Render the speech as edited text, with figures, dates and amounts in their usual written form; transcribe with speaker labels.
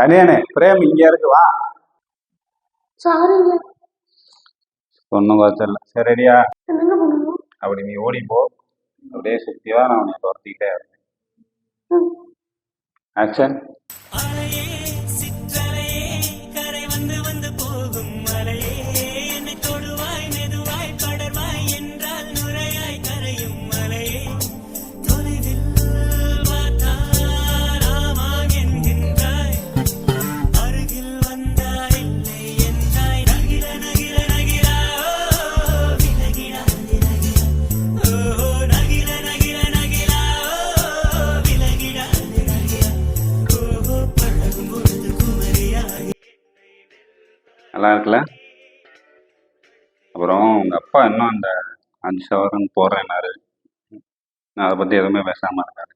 Speaker 1: சனியனே frame இங்க இருக்கு வா.
Speaker 2: சாரிங்க.
Speaker 1: ஒன்றும் குறைச்சல் இல்லை. சரிடியா?
Speaker 2: என்னங்க பண்ணணும்?
Speaker 1: அப்படி நீ ஓடிப்போ, அப்படியே சுத்திவா, நான் உன்னை துரத்திக்கிட்டே இருக்கேன். ஆக்ஷன். நல்லா இருக்குல்ல? அப்புறம் உங்கள் அப்பா இன்னும் அந்த 5 சவரன் போடுறேன்னாரு. நான் அதை பற்றி எதுவுமே பேசாமல் இருக்காரு.